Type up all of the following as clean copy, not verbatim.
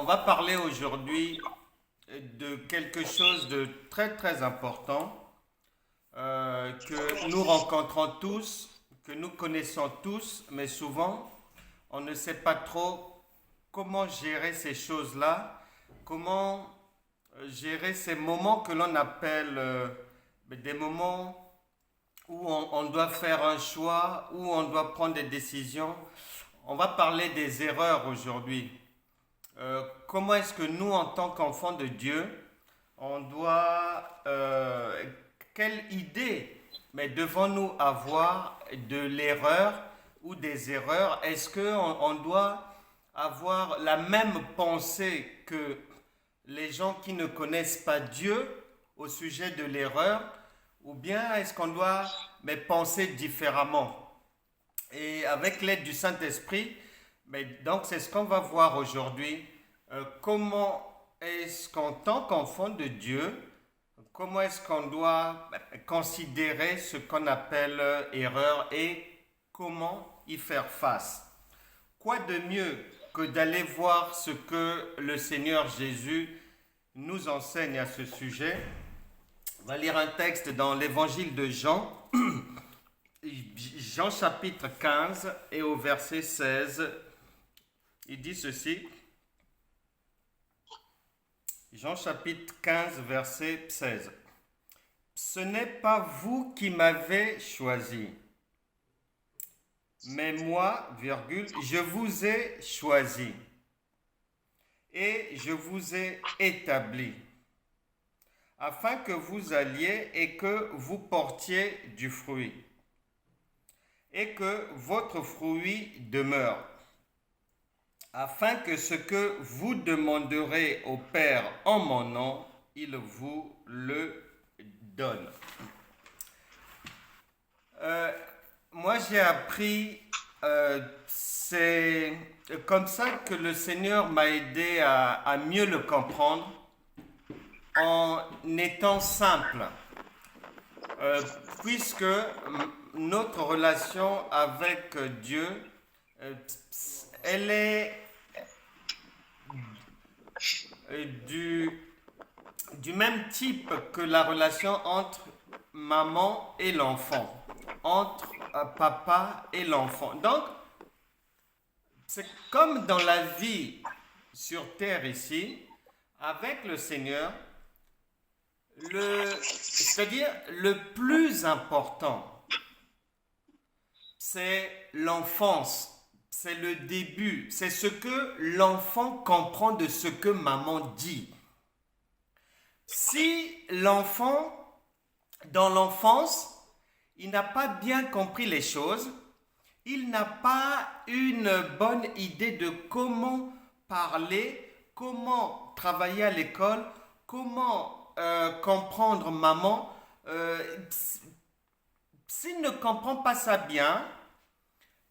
va parler aujourd'hui de quelque chose de très très important que nous rencontrons tous, que nous connaissons tous, mais souvent on ne sait pas trop comment gérer ces choses-là, comment gérer ces moments que l'on appelle des moments où on doit faire un choix, où on doit prendre des décisions. On va parler des erreurs aujourd'hui. Comment est-ce que nous, en tant qu'enfants de Dieu, on doit... quelle idée mais devons-nous avoir de l'erreur ou des erreurs? Est-ce qu'on doit avoir la même pensée que les gens qui ne connaissent pas Dieu au sujet de l'erreur? Ou bien est-ce qu'on doit penser différemment? Et avec l'aide du Saint-Esprit, donc c'est ce qu'on va voir aujourd'hui. Comment est-ce qu'en tant qu'enfant de Dieu, comment est-ce qu'on doit considérer ce qu'on appelle erreur et comment y faire face? Quoi de mieux que d'aller voir ce que le Seigneur Jésus nous enseigne à ce sujet? On va lire un texte dans l'évangile de Jean, Jean chapitre 15 et au verset 16, il dit ceci. Jean chapitre 15, verset 16. Ce n'est pas vous qui m'avez choisi, mais moi, virgule, je vous ai choisi et je vous ai établi, afin que vous alliez et que vous portiez du fruit, et que votre fruit demeure, afin que ce que vous demanderez au Père en mon nom, il vous le donne. Moi, j'ai appris, c'est comme ça que le Seigneur m'a aidé à mieux le comprendre, en étant simple, puisque notre relation avec Dieu, elle est du même type que la relation entre maman et l'enfant, entre papa et l'enfant. Donc, c'est comme dans la vie sur terre ici, avec le Seigneur, c'est-à-dire le plus important, c'est l'enfance. C'est le début, c'est ce que l'enfant comprend de ce que maman dit. Si l'enfant, dans l'enfance, il n'a pas bien compris les choses, il n'a pas une bonne idée de comment parler, comment travailler à l'école, comment comprendre maman, s'il ne comprend pas ça bien,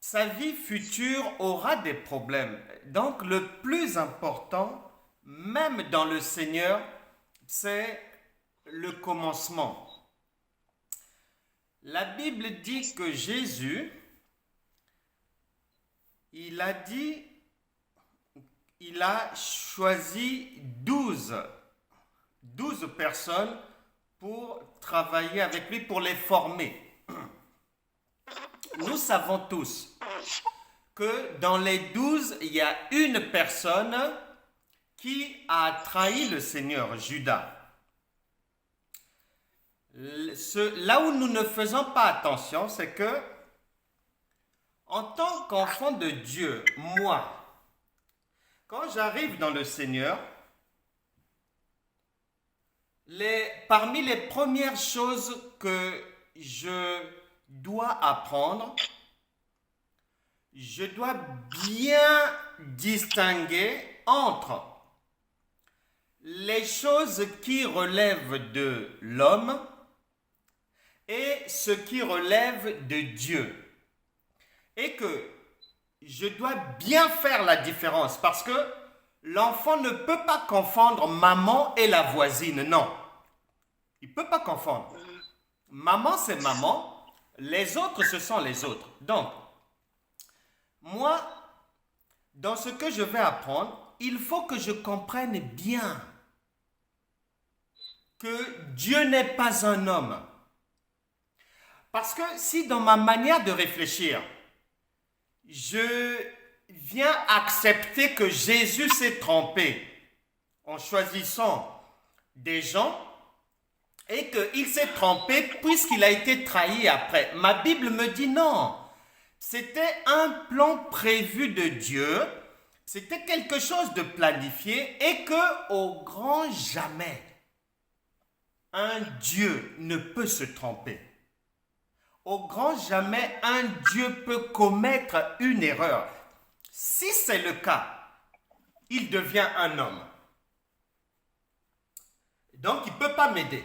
sa vie future aura des problèmes. Donc le plus important, même dans le Seigneur, c'est le commencement. La Bible dit que Jésus, il a choisi 12 personnes pour travailler avec lui, pour les former. Nous savons tous que dans les 12, il y a une personne qui a trahi le Seigneur, Judas. Là où nous ne faisons pas attention, c'est que en tant qu'enfant de Dieu, moi, quand j'arrive dans le Seigneur, parmi les premières choses que je dois apprendre, je dois bien distinguer entre les choses qui relèvent de l'homme et ce qui relève de Dieu. Et que je dois bien faire la différence parce que l'enfant ne peut pas confondre maman et la voisine, non. Il ne peut pas confondre. Maman, c'est maman, les autres, ce sont les autres. Donc, moi, dans ce que je vais apprendre, il faut que je comprenne bien que Dieu n'est pas un homme. Parce que si dans ma manière de réfléchir, je viens accepter que Jésus s'est trompé en choisissant des gens et qu'il s'est trompé puisqu'il a été trahi après. Ma Bible me dit non. C'était un plan prévu de Dieu, c'était quelque chose de planifié et que au grand jamais, un Dieu ne peut se tromper. Au grand jamais, un Dieu peut commettre une erreur. Si c'est le cas, il devient un homme. Donc, il ne peut pas m'aider.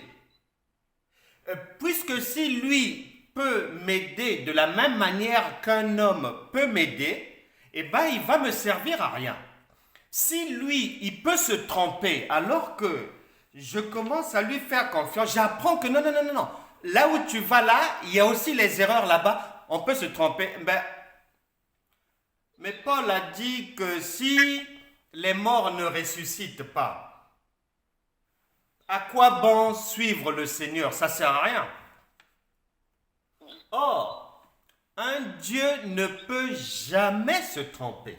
Puisque si lui peut m'aider de la même manière qu'un homme peut m'aider, eh bien, il va me servir à rien. Si lui, il peut se tromper alors que je commence à lui faire confiance, j'apprends que non. Là où tu vas là, il y a aussi les erreurs là-bas, on peut se tromper. Mais Paul a dit que si les morts ne ressuscitent pas, à quoi bon suivre le Seigneur? Ça ne sert à rien. Or, un Dieu ne peut jamais se tromper.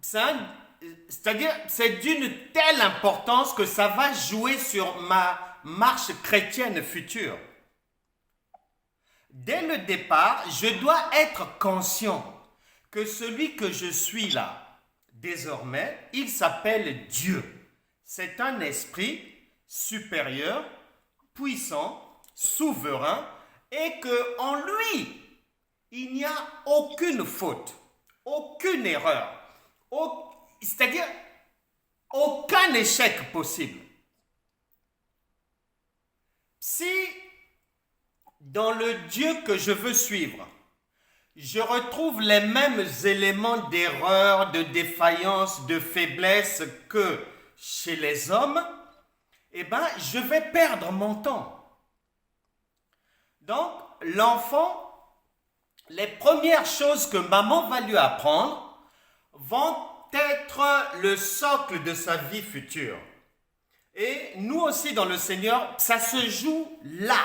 C'est-à-dire, c'est d'une telle importance que ça va jouer sur ma marche chrétienne future. Dès le départ, je dois être conscient que celui que je suis là, désormais, il s'appelle Dieu. C'est un esprit supérieur, puissant, souverain, et qu'en lui, il n'y a aucune faute, aucune erreur, c'est-à-dire aucun échec possible. Si dans le Dieu que je veux suivre, je retrouve les mêmes éléments d'erreur, de défaillance, de faiblesse que chez les hommes, eh bien, je vais perdre mon temps. Donc, l'enfant, les premières choses que maman va lui apprendre vont être le socle de sa vie future. Et nous aussi, dans le Seigneur, ça se joue là.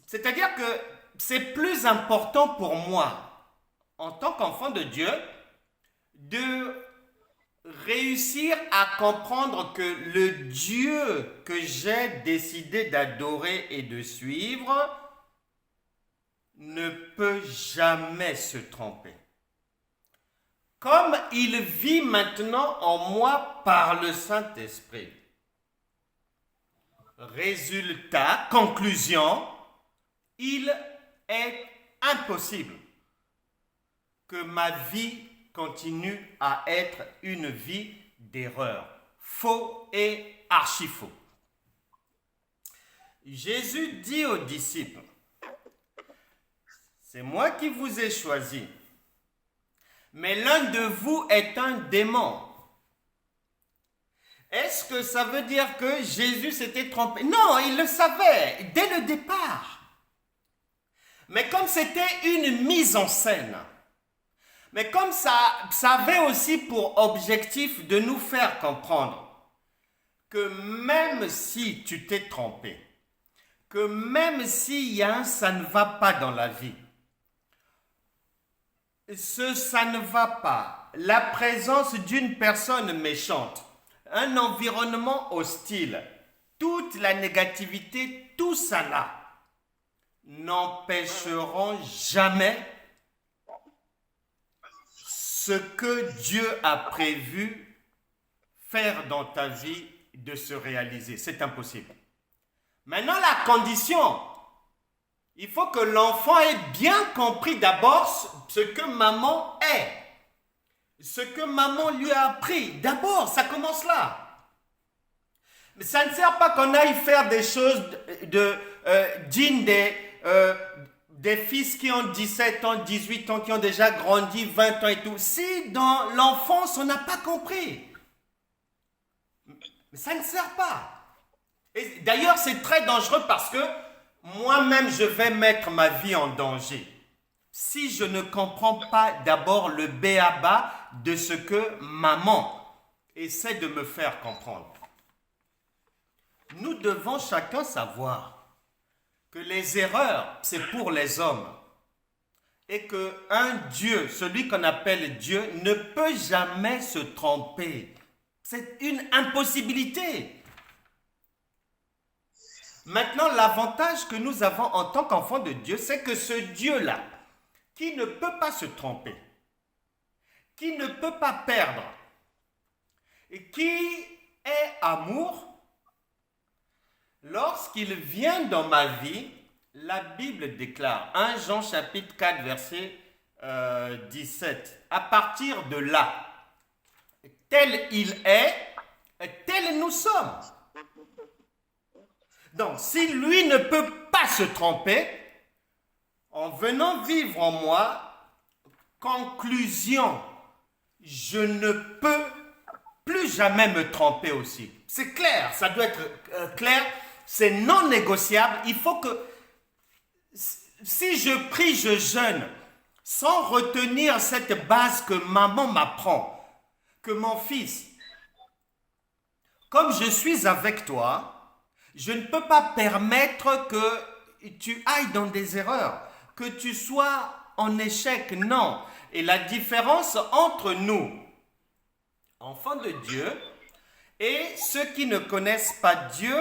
C'est-à-dire que c'est plus important pour moi, en tant qu'enfant de Dieu, de réussir à comprendre que le Dieu que j'ai décidé d'adorer et de suivre ne peut jamais se tromper. Comme il vit maintenant en moi par le Saint-Esprit. Résultat, conclusion, il est impossible que ma vie continue à être une vie d'erreur. Faux et archi-faux. Jésus dit aux disciples, c'est moi qui vous ai choisi, mais l'un de vous est un démon. Est-ce que ça veut dire que Jésus s'était trompé? Non, il le savait dès le départ. Mais comme c'était une mise en scène, mais comme ça avait aussi pour objectif de nous faire comprendre que même si tu t'es trompé, que même s'il y a un ça ne va pas dans la vie, ça ne va pas, la présence d'une personne méchante, un environnement hostile, toute la négativité, tout ça là, n'empêcheront jamais ce que Dieu a prévu faire dans ta vie de se réaliser. C'est impossible. Maintenant, la condition, il faut que l'enfant ait bien compris d'abord ce que maman est, ce que maman lui a appris. D'abord, ça commence là. Mais ça ne sert pas qu'on aille faire des choses dignes des fils qui ont 17 ans, 18 ans, qui ont déjà grandi, 20 ans et tout. Si dans l'enfance, on n'a pas compris, mais ça ne sert pas. Et d'ailleurs, c'est très dangereux parce que moi-même, je vais mettre ma vie en danger. si je ne comprends pas d'abord le b.a.-ba de ce que maman essaie de me faire comprendre. Nous devons chacun savoir que les erreurs, c'est pour les hommes. Et qu'un Dieu, celui qu'on appelle Dieu, ne peut jamais se tromper. C'est une impossibilité. Maintenant, l'avantage que nous avons en tant qu'enfants de Dieu, c'est que ce Dieu-là, qui ne peut pas se tromper, qui ne peut pas perdre, et qui est amour, lorsqu'il vient dans ma vie, la Bible déclare, 1 Jean chapitre 4, verset 17, à partir de là, tel il est, tel nous sommes. Donc, si lui ne peut pas se tromper, en venant vivre en moi, conclusion, je ne peux plus jamais me tromper aussi. C'est clair, ça doit être clair, c'est non négociable. Il faut que, si je prie, je jeûne, sans retenir cette base que maman m'apprend, que mon fils, comme je suis avec toi, je ne peux pas permettre que tu ailles dans des erreurs, que tu sois en échec, non. Et la différence entre nous, enfants de Dieu, et ceux qui ne connaissent pas Dieu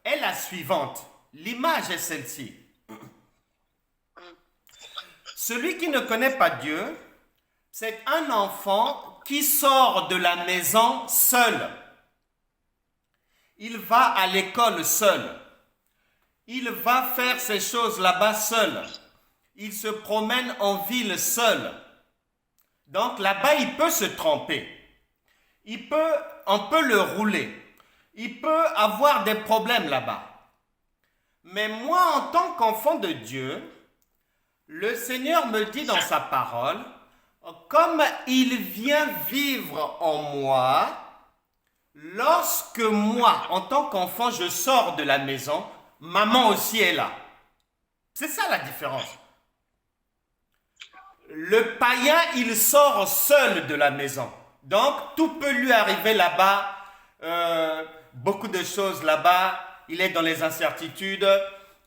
est la suivante. L'image est celle-ci. Celui qui ne connaît pas Dieu, c'est un enfant qui sort de la maison seul. Il va à l'école seul. Il va faire ses choses là-bas seul. Il se promène en ville seul. Donc là-bas, il peut se tromper. On peut le rouler. Il peut avoir des problèmes là-bas. Mais moi, en tant qu'enfant de Dieu, le Seigneur me dit dans sa parole, comme il vient vivre en moi, lorsque moi, en tant qu'enfant, je sors de la maison, maman aussi est là. C'est ça la différence. Le païen, il sort seul de la maison. Donc, tout peut lui arriver là-bas, beaucoup de choses là-bas. Il est dans les incertitudes,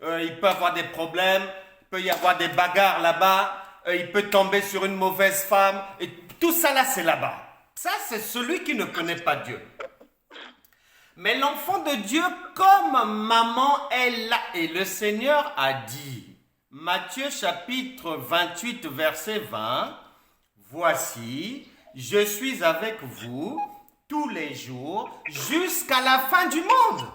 il peut avoir des problèmes, il peut y avoir des bagarres là-bas, il peut tomber sur une mauvaise femme. Et tout ça là, c'est là-bas. Ça, c'est celui qui ne connaît pas Dieu. Mais l'enfant de Dieu, comme maman est là, et le Seigneur a dit, Matthieu chapitre 28, verset 20, « Voici, je suis avec vous tous les jours jusqu'à la fin du monde. »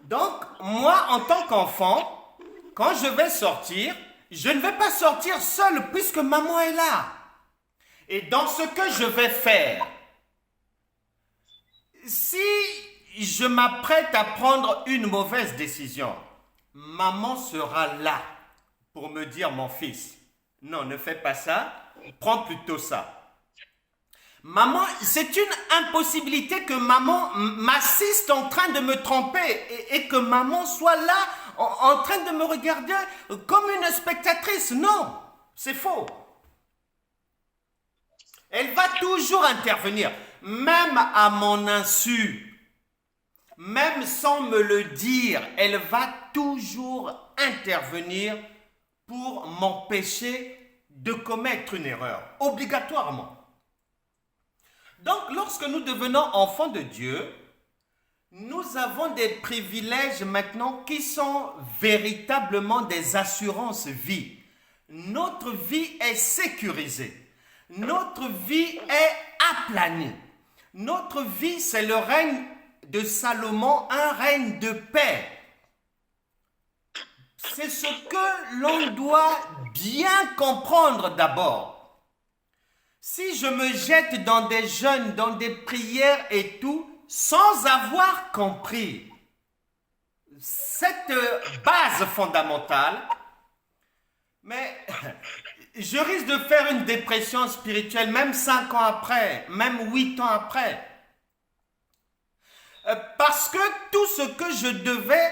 Donc, moi, en tant qu'enfant, quand je vais sortir, je ne vais pas sortir seul puisque maman est là. Et dans ce que je vais faire, si je m'apprête à prendre une mauvaise décision, maman sera là pour me dire, mon fils, non, ne fais pas ça, prends plutôt ça. Maman, c'est une impossibilité que maman m'assiste en train de me tromper et que maman soit là en train de me regarder comme une spectatrice. Non, c'est faux. Elle va toujours intervenir, même à mon insu, même sans me le dire, elle va toujours intervenir pour m'empêcher de commettre une erreur, obligatoirement. Donc, lorsque nous devenons enfants de Dieu, nous avons des privilèges maintenant qui sont véritablement des assurances vie. Notre vie est sécurisée. Notre vie est aplanie. Notre vie, c'est le règne de Salomon, un règne de paix. C'est ce que l'on doit bien comprendre d'abord. Si je me jette dans des jeûnes, dans des prières et tout, sans avoir compris cette base fondamentale, mais je risque de faire une dépression spirituelle même 5 ans après, même 8 ans après. Parce que tout ce que je devais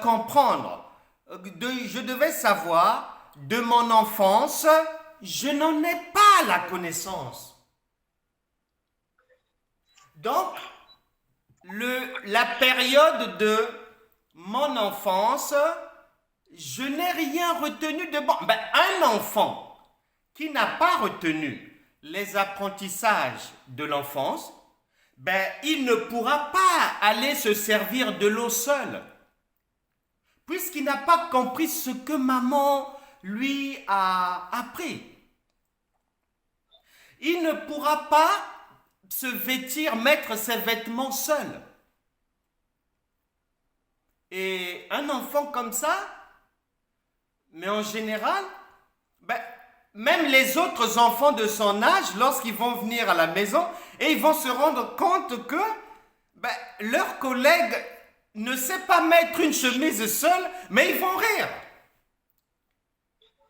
comprendre, je devais savoir, de mon enfance, je n'en ai pas la connaissance. Donc, la période de mon enfance, je n'ai rien retenu de bon. Ben, un enfant qui n'a pas retenu les apprentissages de l'enfance, ben, il ne pourra pas aller se servir de l'eau seul, puisqu'il n'a pas compris ce que maman lui a appris. Il ne pourra pas se vêtir, mettre ses vêtements seul. Et un enfant comme ça, mais en général, ben, même les autres enfants de son âge, lorsqu'ils vont venir à la maison, et ils vont se rendre compte que ben, leur collègue ne sait pas mettre une chemise seule, mais ils vont rire.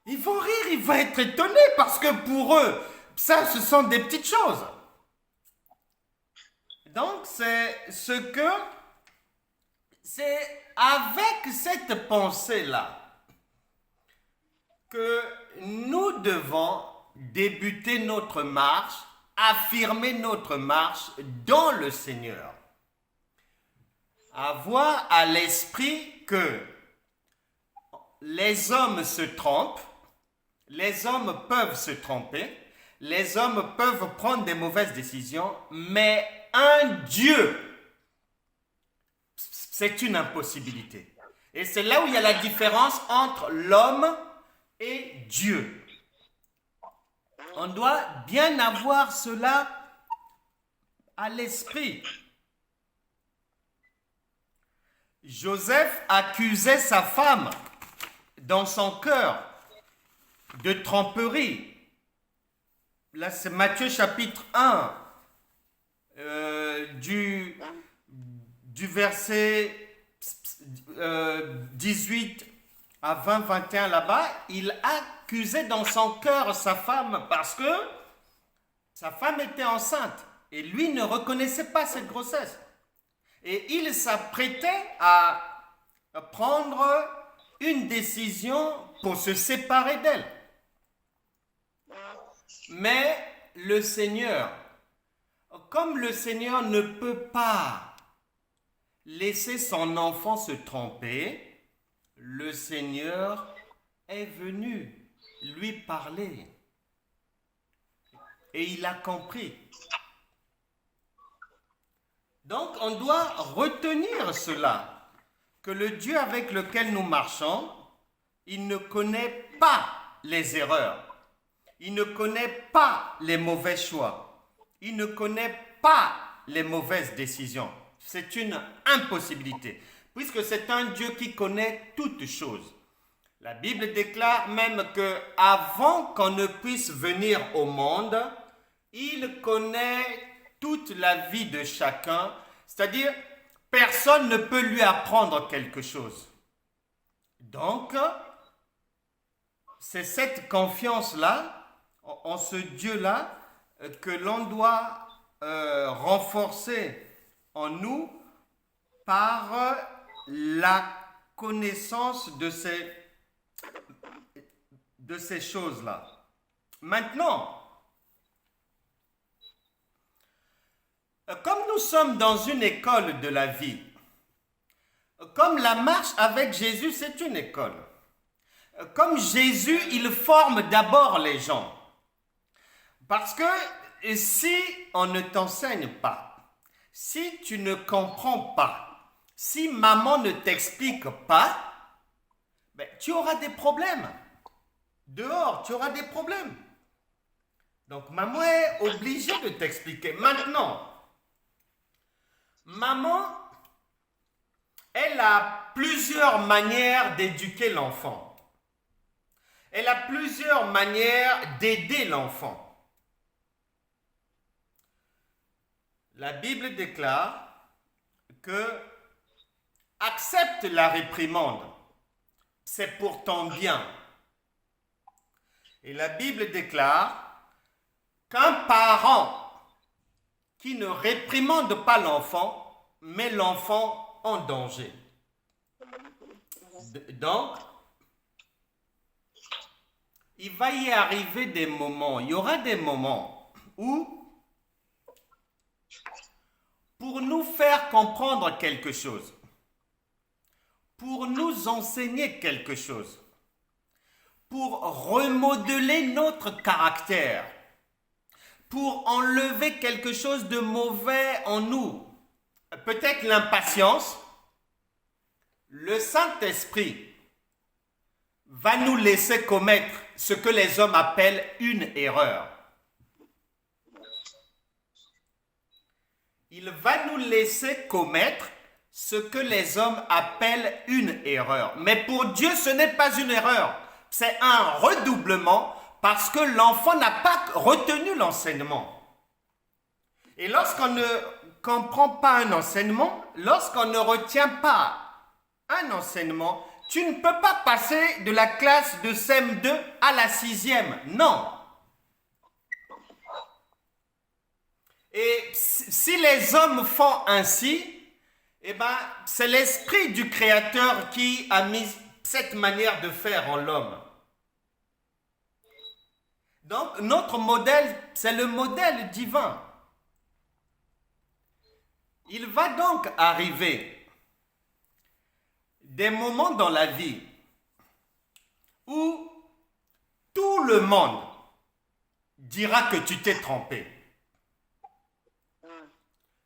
Ils vont rire, ils vont être étonnés parce que pour eux, ça, ce sont des petites choses. Donc, c'est avec cette pensée-là que nous devons débuter notre marche, affirmer notre marche dans le Seigneur. Avoir à l'esprit que les hommes se trompent, les hommes peuvent se tromper, les hommes peuvent prendre des mauvaises décisions, mais un Dieu, c'est une impossibilité. Et c'est là où il y a la différence entre l'homme et Dieu. On doit bien avoir cela à l'esprit. Joseph accusait sa femme dans son cœur de tromperie. Là, c'est Matthieu chapitre 1, du verset 18 à 20, 21 là-bas, il accusait dans son cœur sa femme parce que sa femme était enceinte et lui ne reconnaissait pas cette grossesse. Et il s'apprêtait à prendre une décision pour se séparer d'elle. Mais le Seigneur, comme le Seigneur ne peut pas laisser son enfant se tromper, le Seigneur est venu lui parler. Et il a compris. Donc on doit retenir cela, que le Dieu avec lequel nous marchons, il ne connaît pas les erreurs. Il ne connaît pas les mauvais choix. Il ne connaît pas les mauvaises décisions. C'est une impossibilité, puisque c'est un Dieu qui connaît toutes choses. La Bible déclare même que avant qu'on ne puisse venir au monde, il connaît toute la vie de chacun, c'est-à-dire personne ne peut lui apprendre quelque chose. Donc, c'est cette confiance-là, en ce Dieu-là, que l'on doit renforcer en nous par la connaissance de ces choses-là. Maintenant, comme nous sommes dans une école de la vie, comme la marche avec Jésus, c'est une école. Comme Jésus, il forme d'abord les gens. Parce que si on ne t'enseigne pas, si tu ne comprends pas, si maman ne t'explique pas, ben, tu auras des problèmes. Dehors, tu auras des problèmes. Donc, maman est obligée de t'expliquer. Maintenant, maman, elle a plusieurs manières d'éduquer l'enfant. Elle a plusieurs manières d'aider l'enfant. La Bible déclare que accepte la réprimande, c'est pour ton bien. Et la Bible déclare qu'un parent qui ne réprimande pas l'enfant met l'enfant en danger. Donc, il va y arriver des moments, il y aura des moments où, pour nous faire comprendre quelque chose, pour nous enseigner quelque chose, pour remodeler notre caractère, pour enlever quelque chose de mauvais en nous, peut-être l'impatience, le Saint-Esprit va nous laisser commettre ce que les hommes appellent une erreur. Il va nous laisser commettre ce que les hommes appellent une erreur. Mais pour Dieu, ce n'est pas une erreur. C'est un redoublement parce que l'enfant n'a pas retenu l'enseignement. Et lorsqu'on ne comprend pas un enseignement, lorsqu'on ne retient pas un enseignement, tu ne peux pas passer de la classe de CM2 à la 6e. Non. Et si les hommes font ainsi, eh ben, c'est l'esprit du Créateur qui a mis cette manière de faire en l'homme. Donc, notre modèle, c'est le modèle divin. Il va donc arriver des moments dans la vie où tout le monde dira que tu t'es trompé.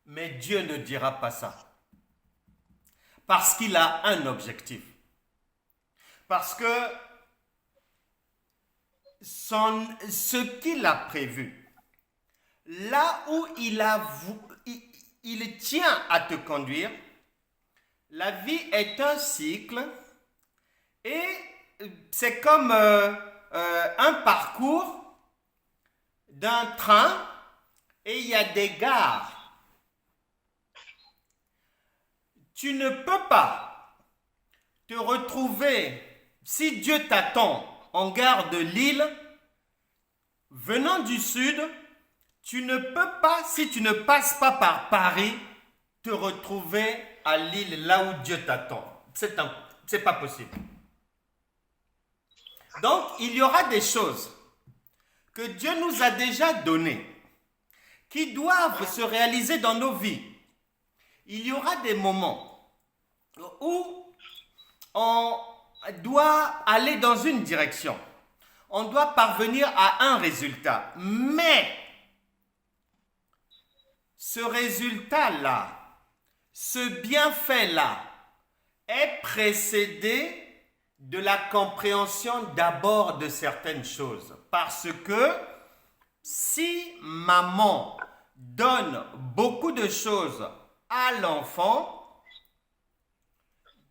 Mais Dieu ne dira pas ça. Parce qu'il a un objectif. Parce que ce qu'il a prévu, là où il tient à te conduire, la vie est un cycle et c'est comme un parcours d'un train et il y a des gares. Tu ne peux pas te retrouver, si Dieu t'attend en gare de Lille, venant du sud, tu ne peux pas, si tu ne passes pas par Paris, te retrouver à Lille, là où Dieu t'attend. C'est pas possible. Donc, il y aura des choses que Dieu nous a déjà données, qui doivent se réaliser dans nos vies. Il y aura des moments où on doit aller dans une direction. On doit parvenir à un résultat. Mais ce résultat-là, ce bienfait-là, est précédé de la compréhension d'abord de certaines choses. Parce que si maman donne beaucoup de choses à l'enfant,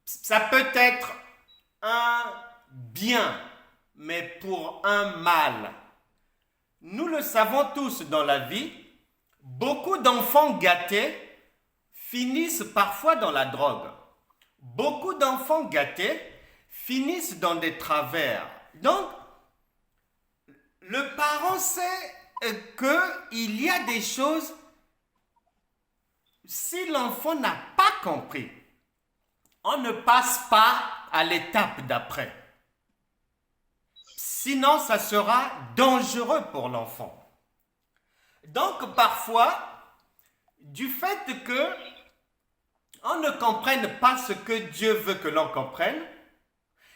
ça peut être un bien, mais pour un mal. Nous le savons tous dans la vie, beaucoup d'enfants gâtés finissent parfois dans la drogue. Beaucoup d'enfants gâtés finissent dans des travers. Donc, le parent sait qu'il y a des choses, si l'enfant n'a pas compris, on ne passe pas à l'étape d'après. Sinon, ça sera dangereux pour l'enfant. Donc, parfois, du fait que on ne comprenne pas ce que Dieu veut que l'on comprenne,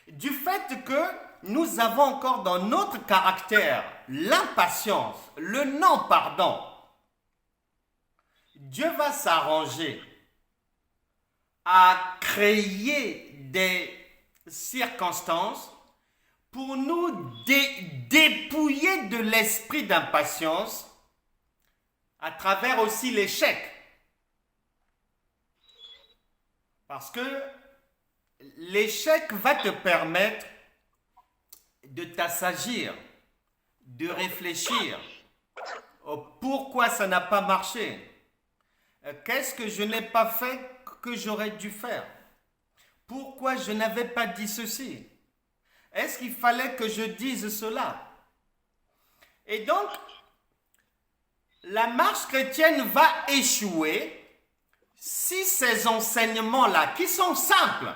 du fait que nous avons encore dans notre caractère l'impatience, le non-pardon, Dieu va s'arranger à créer des circonstances pour nous dépouiller de l'esprit d'impatience à travers aussi l'échec. Parce que l'échec va te permettre de t'assagir, de réfléchir. Pourquoi ça n'a pas marché? Qu'est-ce que je n'ai pas fait que j'aurais dû faire? Pourquoi je n'avais pas dit ceci? Est-ce qu'il fallait que je dise cela? Et donc, la marche chrétienne va échouer si ces enseignements-là, qui sont simples,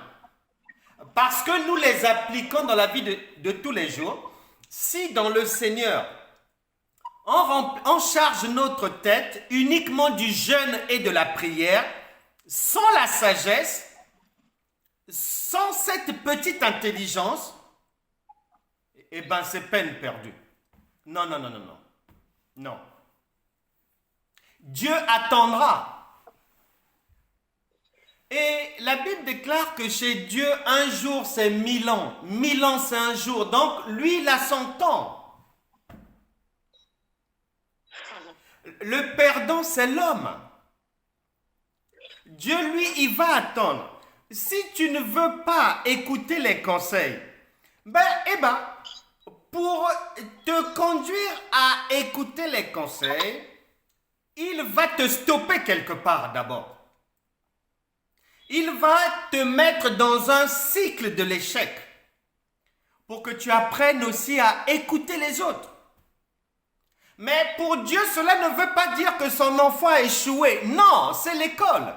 parce que nous les appliquons dans la vie de tous les jours, Si dans le Seigneur, on charge notre tête uniquement du jeûne et de la prière, sans la sagesse, sans cette petite intelligence, eh bien c'est peine perdue. Non, non, non, non, non. Non. Dieu attendra. Et la Bible déclare que chez Dieu, un jour c'est 1000 ans. 1000 ans c'est un jour. Donc lui, il a son temps. Le perdant, c'est l'homme. Dieu, lui, il va attendre. Si tu ne veux pas écouter les conseils, pour te conduire à écouter les conseils, il va te stopper quelque part d'abord. Il va te mettre dans un cycle de l'échec pour que tu apprennes aussi à écouter les autres. Mais pour Dieu, cela ne veut pas dire que son enfant a échoué. Non, c'est l'école.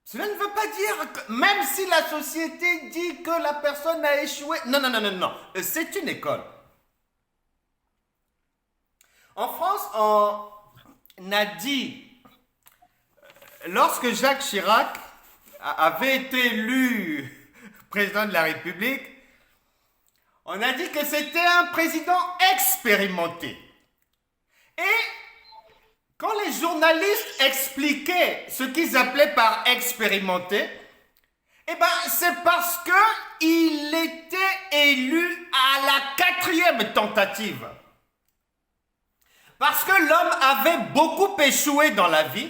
Cela ne veut pas dire que même si la société dit que la personne a échoué, non, non, non, non, non, c'est une école. En France, on a dit, lorsque Jacques Chirac avait été élu président de la République, on a dit que c'était un président expérimenté. Et quand les journalistes expliquaient ce qu'ils appelaient par expérimenté, c'est parce qu'il était élu à la 4e tentative. Parce que l'homme avait beaucoup échoué dans la vie,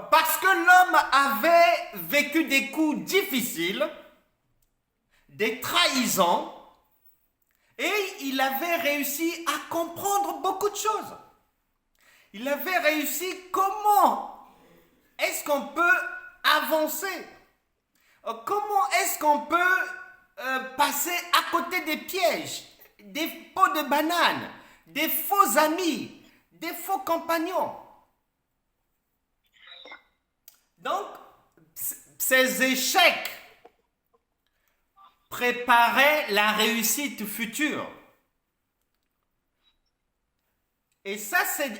parce que l'homme avait vécu des coups difficiles, des trahisons, et il avait réussi à comprendre beaucoup de choses. Il avait réussi comment est-ce qu'on peut avancer? Comment est-ce qu'on peut passer à côté des pièges, des pots de bananes, des faux amis, des faux compagnons? Donc, ces échecs préparaient la réussite future. Et ça, c'est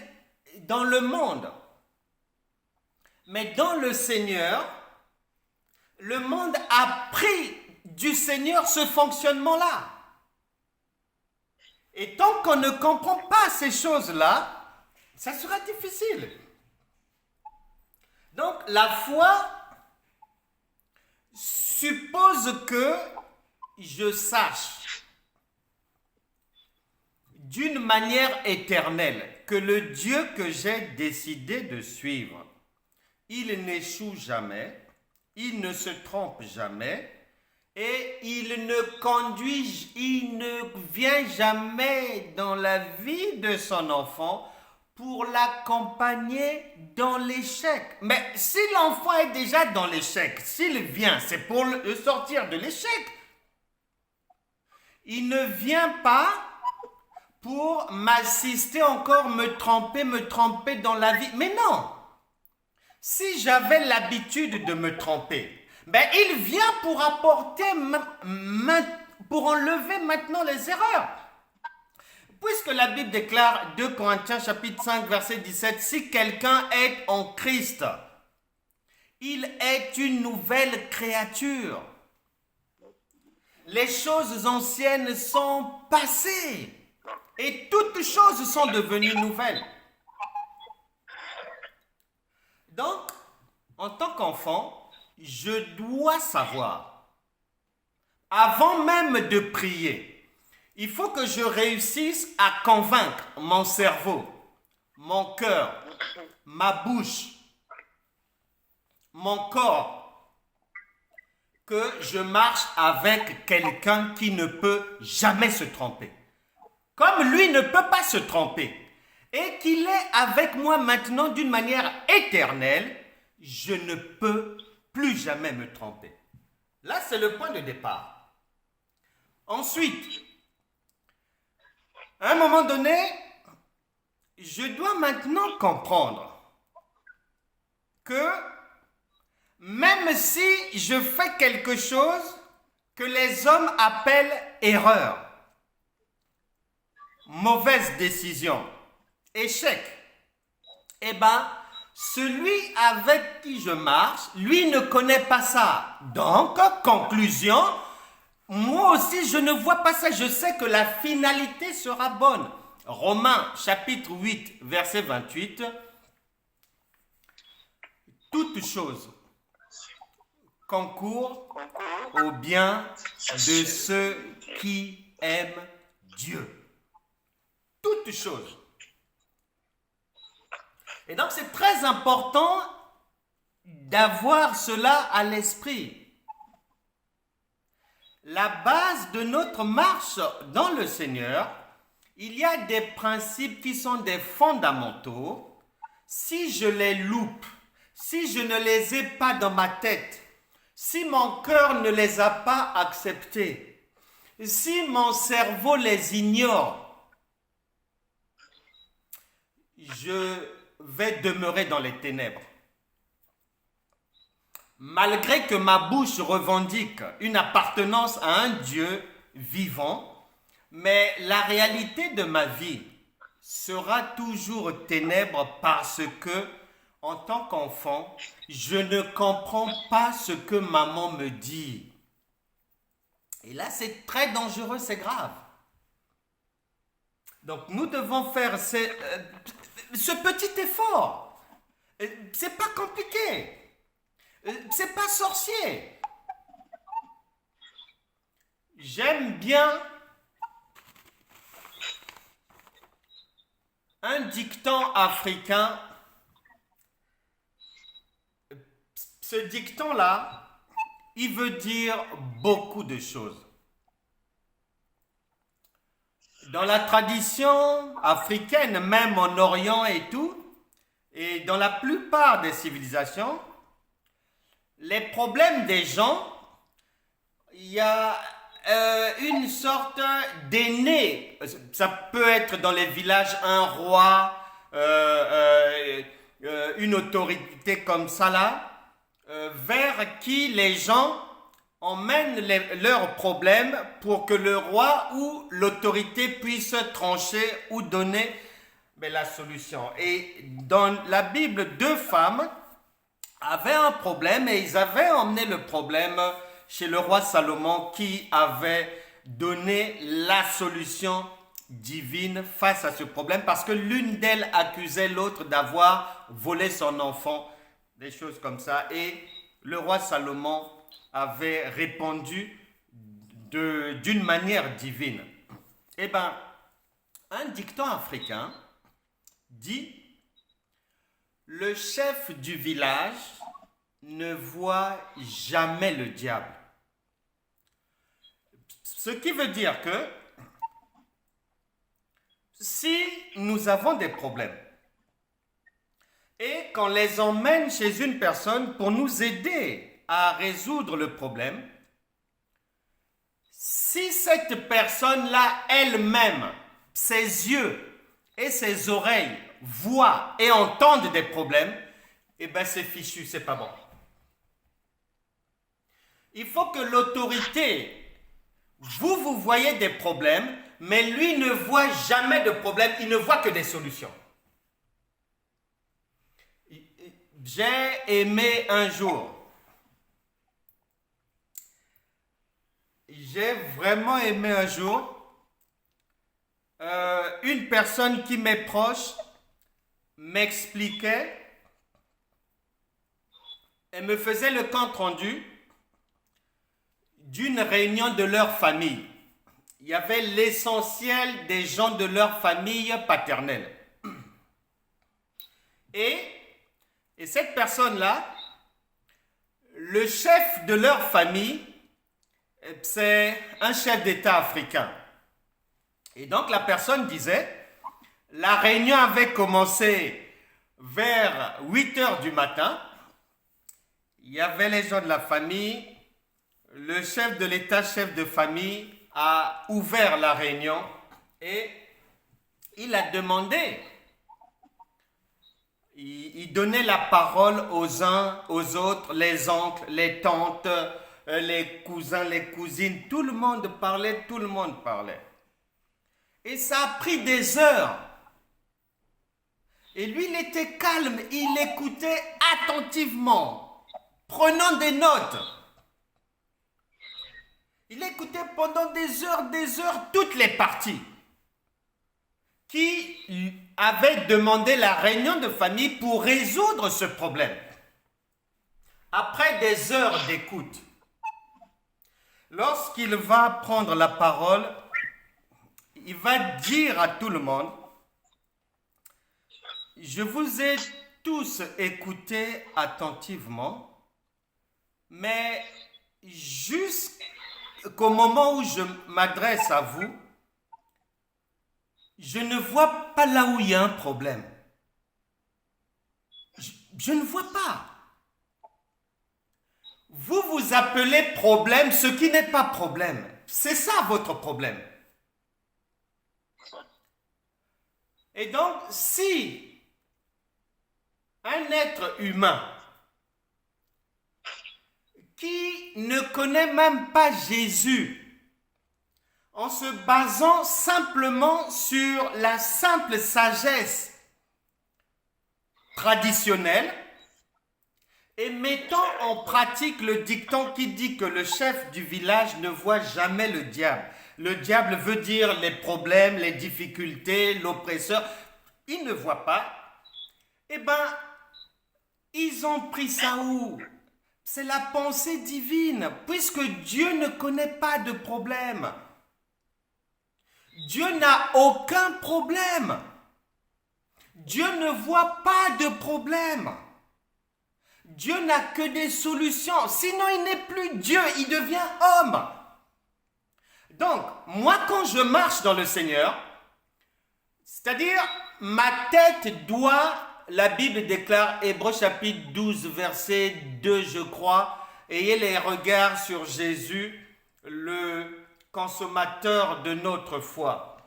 dans le monde. Mais dans le Seigneur, le monde a pris du Seigneur ce fonctionnement-là. Et tant qu'on ne comprend pas ces choses-là, ça sera difficile. Donc la foi suppose que je sache d'une manière éternelle que le Dieu que j'ai décidé de suivre, il n'échoue jamais, il ne se trompe jamais et il ne vient jamais dans la vie de son enfant pour l'accompagner dans l'échec. Mais si l'enfant est déjà dans l'échec, s'il vient, c'est pour le sortir de l'échec. Il ne vient pas pour m'assister encore, me tromper dans la vie. Mais non! Si j'avais l'habitude de me tromper, il vient pour apporter, pour enlever maintenant les erreurs. Puisque la Bible déclare, 2 Corinthiens chapitre 5 verset 17, si quelqu'un est en Christ, il est une nouvelle créature. Les choses anciennes sont passées et toutes choses sont devenues nouvelles. Donc, en tant qu'enfant, je dois savoir, avant même de prier, il faut que je réussisse à convaincre mon cerveau, mon cœur, ma bouche, mon corps, que je marche avec quelqu'un qui ne peut jamais se tromper. Comme lui ne peut pas se tromper et qu'il est avec moi maintenant d'une manière éternelle, je ne peux plus jamais me tromper. Là, c'est le point de départ. Ensuite, à un moment donné, je dois maintenant comprendre que même si je fais quelque chose que les hommes appellent erreur, mauvaise décision, échec, eh bien, celui avec qui je marche, lui ne connaît pas ça. Donc, conclusion, moi aussi je ne vois pas ça, je sais que la finalité sera bonne. Romains chapitre 8, verset 28, toute chose concourt au bien de ceux qui aiment Dieu. Toute chose. Et donc c'est très important d'avoir cela à l'esprit. La base de notre marche dans le Seigneur, il y a des principes qui sont des fondamentaux. Si je les loupe, si je ne les ai pas dans ma tête, si mon cœur ne les a pas acceptés, si mon cerveau les ignore, je vais demeurer dans les ténèbres. Malgré que ma bouche revendique une appartenance à un Dieu vivant, mais la réalité de ma vie sera toujours ténèbres parce que, en tant qu'enfant, je ne comprends pas ce que maman me dit. Et là, c'est très dangereux, c'est grave. Donc, nous devons faire ce petit effort. C'est pas compliqué. C'est pas sorcier. J'aime bien un dicton africain. Ce dicton-là, il veut dire beaucoup de choses. Dans la tradition africaine, même en Orient et tout, et dans la plupart des civilisations, les problèmes des gens, il y a une sorte d'aîné. Ça peut être dans les villages un roi, une autorité comme ça là, vers qui les gens emmènent leurs problèmes pour que le roi ou l'autorité puisse trancher ou donner la solution. Et dans la Bible, deux femmes avaient un problème et ils avaient emmené le problème chez le roi Salomon qui avait donné la solution divine face à ce problème parce que l'une d'elles accusait l'autre d'avoir volé son enfant, des choses comme ça. Et le roi Salomon avait répondu d'une manière divine. Eh bien, un dicton africain dit: le chef du village ne voit jamais le diable. Ce qui veut dire que si nous avons des problèmes et qu'on les emmène chez une personne pour nous aider à résoudre le problème, si cette personne-là elle-même, ses yeux et ses oreilles voient et entendent des problèmes, eh bien c'est fichu, c'est pas bon. Il faut que l'autorité, vous voyez des problèmes, mais lui ne voit jamais de problème, il ne voit que des solutions. J'ai aimé un jour, j'ai vraiment aimé un jour une personne qui m'est proche m'expliquait et me faisait le compte rendu d'une réunion de leur famille. Il y avait l'essentiel des gens de leur famille paternelle. Et cette personne-là, le chef de leur famille, c'est un chef d'État africain. Et donc la personne disait, la réunion avait commencé vers 8 heures du matin. Il y avait les gens de la famille. Le chef de l'État, chef de famille, a ouvert la réunion et il a demandé. Il donnait la parole aux uns, aux autres, les oncles, les tantes, les cousins, les cousines. Tout le monde parlait, tout le monde parlait. Et ça a pris des heures. Et lui, il était calme, il écoutait attentivement, prenant des notes. Il écoutait pendant des heures, toutes les parties qui avaient demandé la réunion de famille pour résoudre ce problème. Après des heures d'écoute, lorsqu'il va prendre la parole, il va dire à tout le monde, je vous ai tous écoutés attentivement, mais jusqu'au moment où je m'adresse à vous, je ne vois pas là où il y a un problème. Je ne vois pas. Vous vous appelez problème ce qui n'est pas problème. C'est ça votre problème. Et donc, si un être humain qui ne connaît même pas Jésus, en se basant simplement sur la simple sagesse traditionnelle et mettant en pratique le dicton qui dit que le chef du village ne voit jamais le diable. Le diable veut dire les problèmes, les difficultés, l'oppresseur. Il ne voit pas. Eh bien, ils ont pris ça où? C'est la pensée divine, puisque Dieu ne connaît pas de problème. Dieu n'a aucun problème. Dieu ne voit pas de problème. Dieu n'a que des solutions. Sinon, il n'est plus Dieu, il devient homme. Donc, moi, quand je marche dans le Seigneur, c'est-à-dire, ma tête doit, la Bible déclare, Hébreux chapitre 12, verset 2, je crois, ayez les regards sur Jésus, le consommateur de notre foi.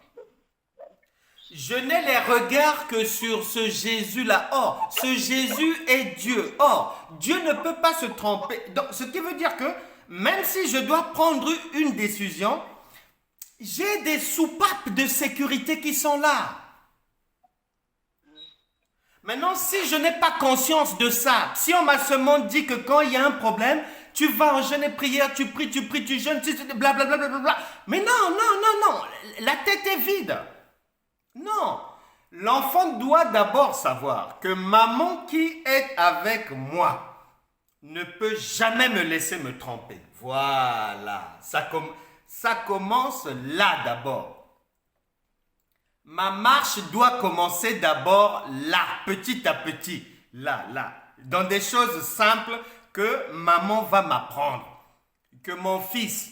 Je n'ai les regards que sur ce Jésus-là. Or, ce Jésus est Dieu. Or, Dieu ne peut pas se tromper. Donc, ce qui veut dire que même si je dois prendre une décision, j'ai des soupapes de sécurité qui sont là. Maintenant, si je n'ai pas conscience de ça, si on m'a seulement dit que quand il y a un problème, tu vas en jeûne et prière, tu pries, tu jeûnes, blablabla. Bla, bla, bla. Mais non, la tête est vide. Non, l'enfant doit d'abord savoir que maman qui est avec moi ne peut jamais me laisser me tromper. Voilà, ça commence là d'abord. Ma marche doit commencer d'abord là, petit à petit, là, dans des choses simples que maman va m'apprendre. Que mon fils,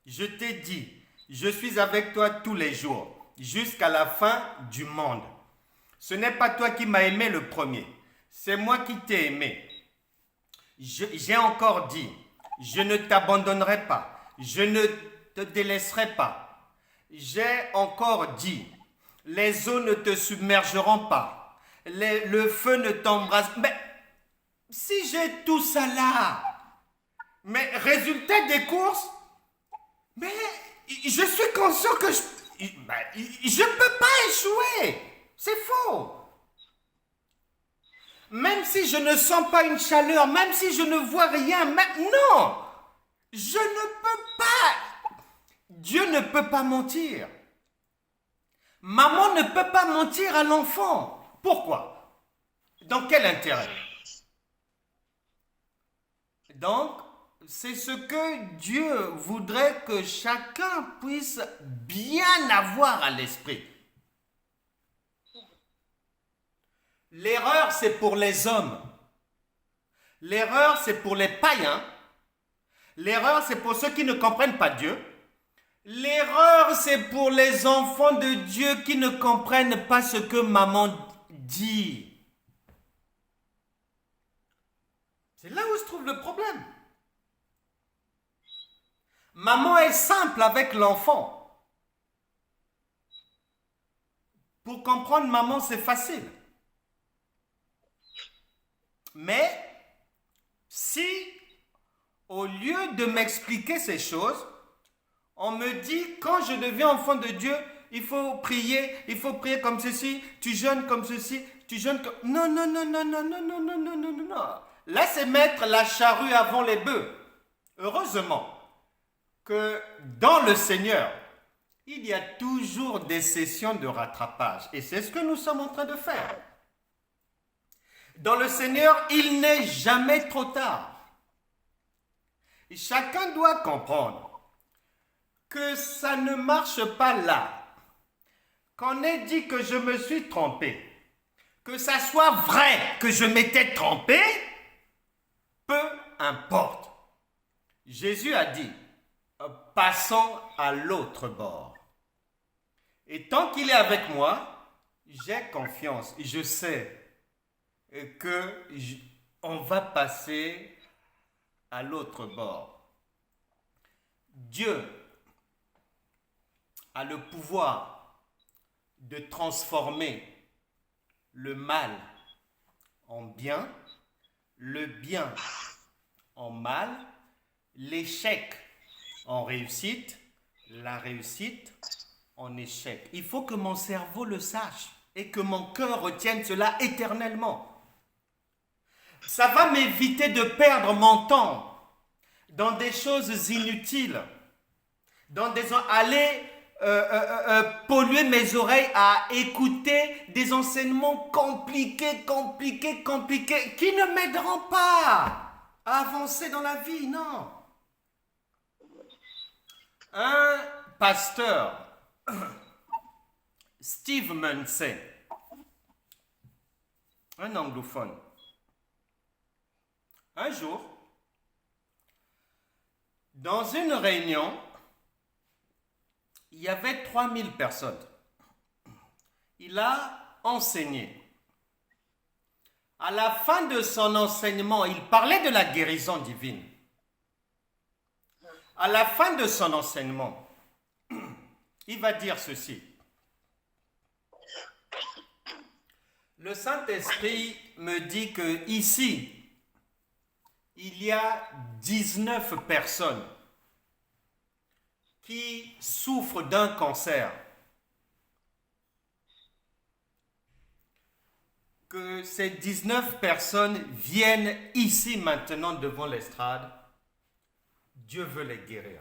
je t'ai dit, je suis avec toi tous les jours, jusqu'à la fin du monde. Ce n'est pas toi qui m'as aimé le premier, c'est moi qui t'ai aimé. J'ai encore dit, je ne t'abandonnerai pas, je ne te délaisserai pas. J'ai encore dit, les eaux ne te submergeront pas, le feu ne t'embrase. Mais si j'ai tout ça là, mais résultat des courses, mais je suis conscient que je ne peux pas échouer. C'est faux. Même si je ne sens pas une chaleur, même si je ne vois rien, non, je ne peux pas. Dieu ne peut pas mentir. Maman ne peut pas mentir à l'enfant. Pourquoi? Dans quel intérêt? Donc, c'est ce que Dieu voudrait que chacun puisse bien avoir à l'esprit. L'erreur, c'est pour les hommes. L'erreur, c'est pour les païens. L'erreur, c'est pour ceux qui ne comprennent pas Dieu. L'erreur, c'est pour les enfants de Dieu qui ne comprennent pas ce que maman dit. C'est là où se trouve le problème. Maman est simple avec l'enfant. Pour comprendre maman, c'est facile. Mais si, au lieu de m'expliquer ces choses, on me dit, quand je deviens enfant de Dieu, il faut prier comme ceci, tu jeûnes comme ceci, tu jeûnes comme... Non, non, non, non, non, non, non, non, non, non, non, non. Là, c'est mettre la charrue avant les bœufs. Heureusement que dans le Seigneur, il y a toujours des sessions de rattrapage. Et c'est ce que nous sommes en train de faire. Dans le Seigneur, il n'est jamais trop tard. Et chacun doit comprendre que ça ne marche pas là. Qu'on ait dit que je me suis trompé, que ça soit vrai que je m'étais trompé, peu importe. Jésus a dit, passons à l'autre bord. Et tant qu'il est avec moi, j'ai confiance. Je sais qu'on va passer à l'autre bord. Dieu a le pouvoir de transformer le mal en bien, le bien en mal, l'échec en réussite, la réussite en échec. Il faut que mon cerveau le sache et que mon cœur retienne cela éternellement. Ça va m'éviter de perdre mon temps dans des choses inutiles, aller polluer mes oreilles à écouter des enseignements compliqués, qui ne m'aideront pas à avancer dans la vie, non. Un pasteur, Steve Munsey, un anglophone, un jour, dans une réunion, il y avait 3000 personnes. Il a enseigné. À la fin de son enseignement, il parlait de la guérison divine. À la fin de son enseignement, il va dire ceci. Le Saint-Esprit me dit que ici, il y a 19 personnes qui souffrent d'un cancer. Que ces 19 personnes viennent ici maintenant devant l'estrade. Dieu veut les guérir.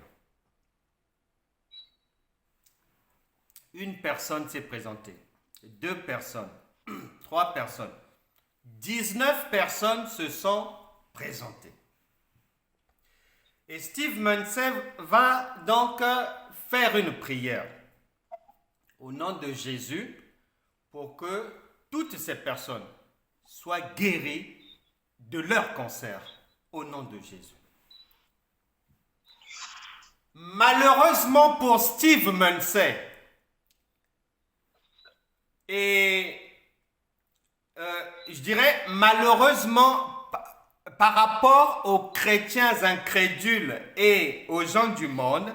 Une personne s'est présentée, 2 personnes, 3 personnes. 19 personnes se sont présentées. Et Steve Munsey va donc faire une prière au nom de Jésus pour que toutes ces personnes soient guéries de leur cancer au nom de Jésus. Malheureusement pour Steve Munsey, et je dirais malheureusement par rapport aux chrétiens incrédules et aux gens du monde,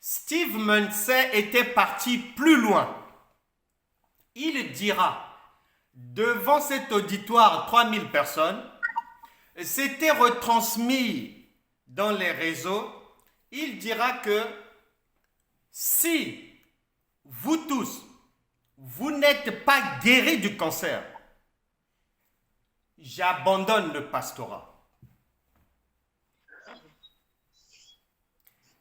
Steve Munsey était parti plus loin. Il dira, devant cet auditoire, 3000 personnes, c'était retransmis dans les réseaux, il dira que si vous tous, vous n'êtes pas guéris du cancer, j'abandonne le pastorat.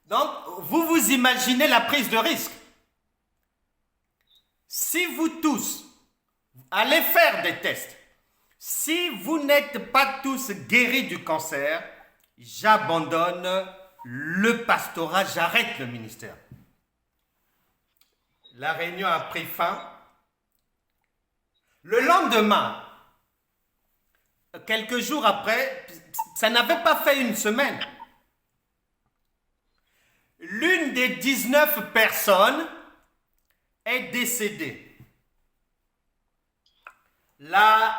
Donc, vous vous imaginez la prise de risque. Si vous tous allez faire des tests, si vous n'êtes pas tous guéris du cancer, j'abandonne le pastorat, j'arrête le ministère. La réunion a pris fin. Le lendemain, quelques jours après, ça n'avait pas fait une semaine. L'une des 19 personnes est décédée. Là,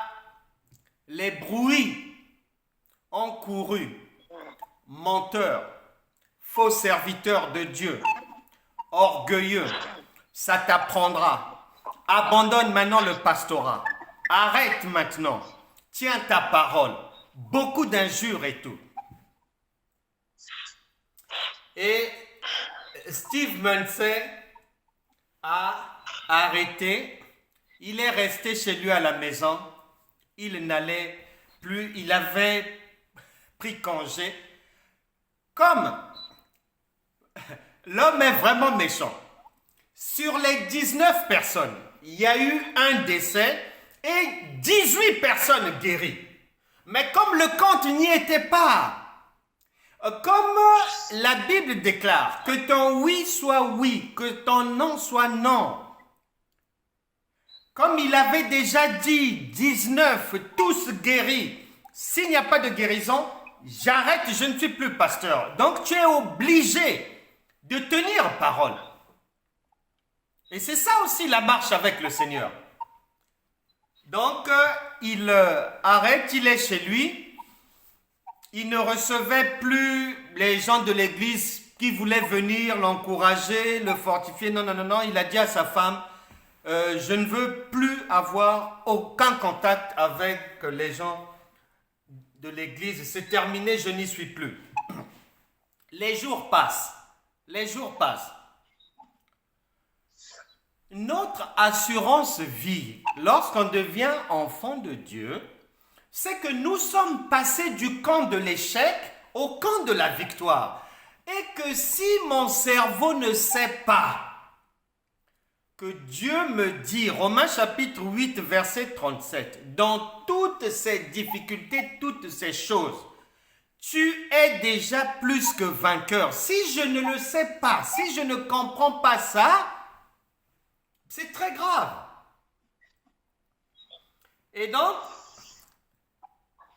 les bruits ont couru. Menteurs, faux serviteurs de Dieu, orgueilleux, ça t'apprendra. Abandonne maintenant le pastorat. Arrête maintenant. Tiens ta parole. Beaucoup d'injures et tout. Et Steve Munsey a arrêté. Il est resté chez lui à la maison. Il n'allait plus. Il avait pris congé. Comme l'homme est vraiment méchant. Sur les 19 personnes, il y a eu un décès et 18 personnes guéries. Mais comme le compte n'y était pas, comme la Bible déclare que ton oui soit oui, que ton non soit non, comme il avait déjà dit 19, tous guéris, s'il n'y a pas de guérison, j'arrête, je ne suis plus pasteur. Donc tu es obligé de tenir parole. Et c'est ça aussi la marche avec le Seigneur. Donc il arrête, il est chez lui. Il ne recevait plus les gens de l'église qui voulaient venir l'encourager, le fortifier. Non, non, non, non. Il a dit à sa femme, je ne veux plus avoir aucun contact avec les gens de l'église. C'est terminé, je n'y suis plus. Les jours passent. Les jours passent. Notre assurance vie, lorsqu'on devient enfant de Dieu, c'est que nous sommes passés du camp de l'échec au camp de la victoire. Et que si mon cerveau ne sait pas que Dieu me dit, Romains chapitre 8, verset 37, dans toutes ces difficultés, toutes ces choses, tu es déjà plus que vainqueur. Si je ne le sais pas, si je ne comprends pas ça, c'est très grave. Et donc,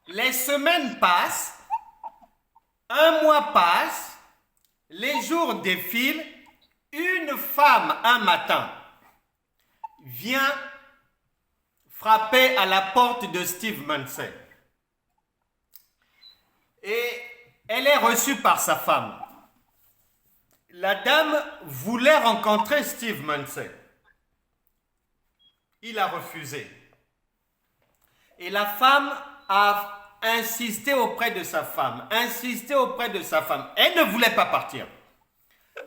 les semaines passent, un mois passe, les jours défilent, une femme un matin vient frapper à la porte de Steve Munsey. Et elle est reçue par sa femme. La dame voulait rencontrer Steve Munsey. Il a refusé. Et la femme a insisté auprès de sa femme, Elle ne voulait pas partir.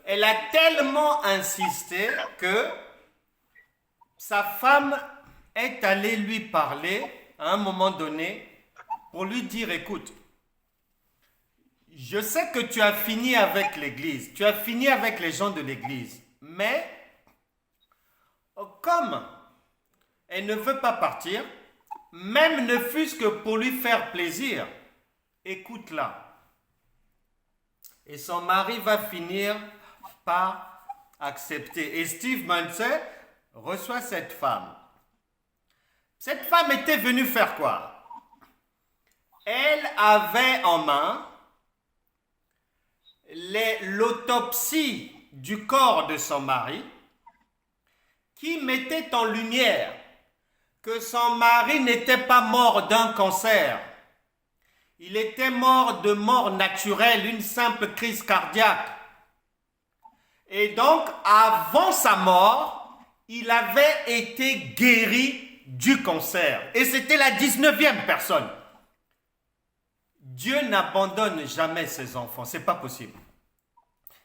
Elle a tellement insisté que sa femme est allée lui parler à un moment donné pour lui dire, écoute, je sais que tu as fini avec l'église, tu as fini avec les gens de l'église, mais comme elle ne veut pas partir, même ne fût-ce que pour lui faire plaisir, écoute-la. Et son mari va finir par accepter. Et Steve Munsey reçoit cette femme. Cette femme était venue faire quoi? Elle avait en main l'autopsie du corps de son mari qui mettait en lumière que son mari n'était pas mort d'un cancer. Il était mort de mort naturelle, une simple crise cardiaque. Et donc, avant sa mort, il avait été guéri du cancer. Et c'était la 19e personne. Dieu n'abandonne jamais ses enfants, c'est pas possible.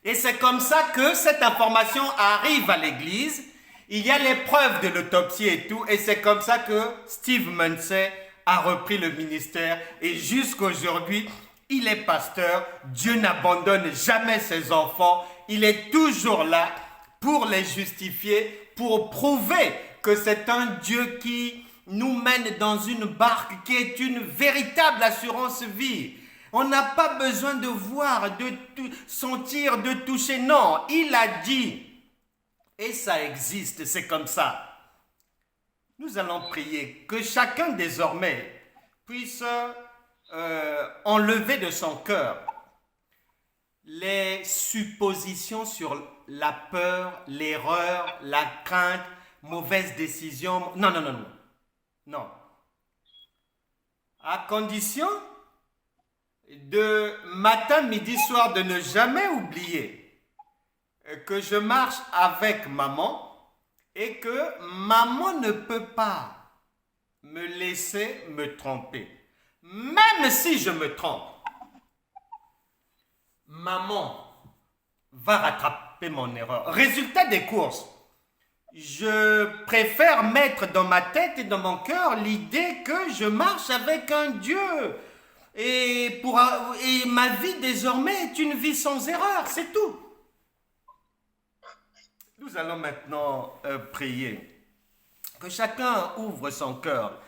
Et c'est comme ça que cette information arrive à l'église. Il y a les preuves de l'autopsie et tout, et c'est comme ça que Steve Munsey a repris le ministère. Et jusqu'aujourd'hui, il est pasteur. Dieu n'abandonne jamais ses enfants. Il est toujours là pour les justifier, pour prouver que c'est un Dieu qui nous mène dans une barque qui est une véritable assurance vie. On n'a pas besoin de voir, de sentir, de toucher. Non, il a dit. Et ça existe, c'est comme ça. Nous allons prier que chacun désormais puisse enlever de son cœur les suppositions sur la peur, l'erreur, la crainte, mauvaise décision. Non, non, non, non. Non. À condition de matin, midi, soir, de ne jamais oublier que je marche avec maman et que maman ne peut pas me laisser me tromper. Même si je me trompe, maman va rattraper mon erreur. Résultat des courses, je préfère mettre dans ma tête et dans mon cœur l'idée que je marche avec un Dieu. Et ma vie désormais est une vie sans erreur, c'est tout. Nous allons maintenant prier. Que chacun ouvre son cœur.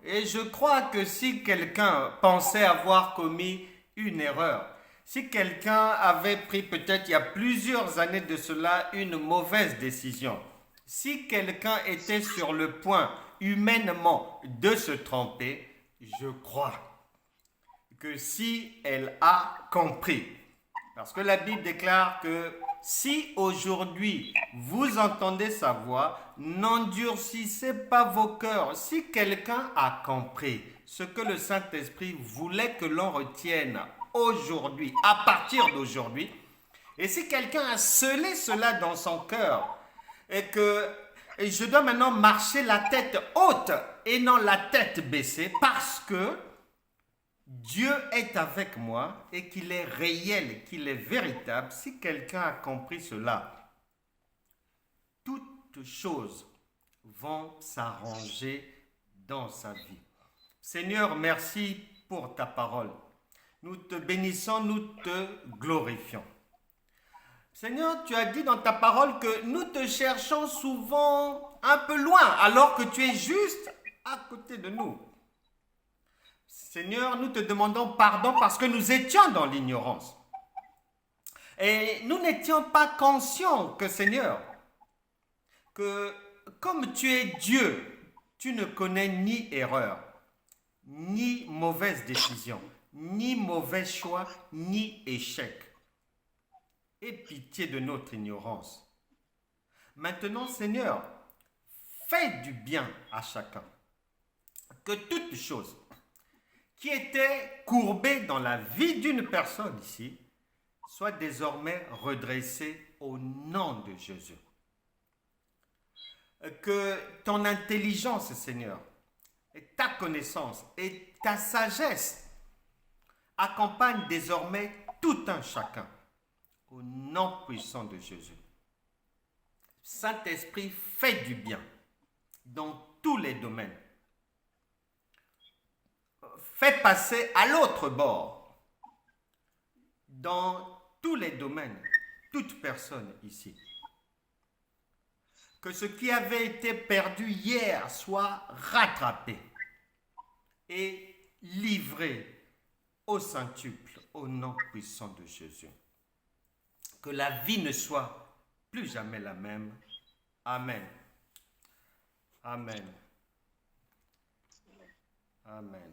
Et je crois que si quelqu'un pensait avoir commis une erreur, si quelqu'un avait pris peut-être il y a plusieurs années de cela une mauvaise décision, si quelqu'un était sur le point humainement de se tromper, je crois que si elle a compris, parce que la Bible déclare que si aujourd'hui vous entendez sa voix, n'endurcissez pas vos cœurs. Si quelqu'un a compris ce que le Saint-Esprit voulait que l'on retienne aujourd'hui, à partir d'aujourd'hui, et si quelqu'un a scellé cela dans son cœur, et je dois maintenant marcher la tête haute et non la tête baissée, parce que Dieu est avec moi et qu'il est réel, qu'il est véritable. Si quelqu'un a compris cela, toutes choses vont s'arranger dans sa vie. Seigneur, merci pour ta parole. Nous te bénissons, nous te glorifions. Seigneur, tu as dit dans ta parole que nous te cherchons souvent un peu loin, alors que tu es juste à côté de nous. Seigneur, nous te demandons pardon parce que nous étions dans l'ignorance. Et nous n'étions pas conscients que, Seigneur, que comme tu es Dieu, tu ne connais ni erreur, ni mauvaise décision, ni mauvais choix, ni échec. Aie pitié de notre ignorance. Maintenant, Seigneur, fais du bien à chacun. Que toute chose qui était courbée dans la vie d'une personne ici soit désormais redressée au nom de Jésus. Que ton intelligence, Seigneur, et ta connaissance et ta sagesse accompagnent désormais tout un chacun. Au nom puissant de Jésus. Saint-Esprit, fais du bien dans tous les domaines. Fais passer à l'autre bord dans tous les domaines, toute personne ici. Que ce qui avait été perdu hier soit rattrapé et livré au centuple, au nom puissant de Jésus. Que la vie ne soit plus jamais la même. Amen. Amen. Amen.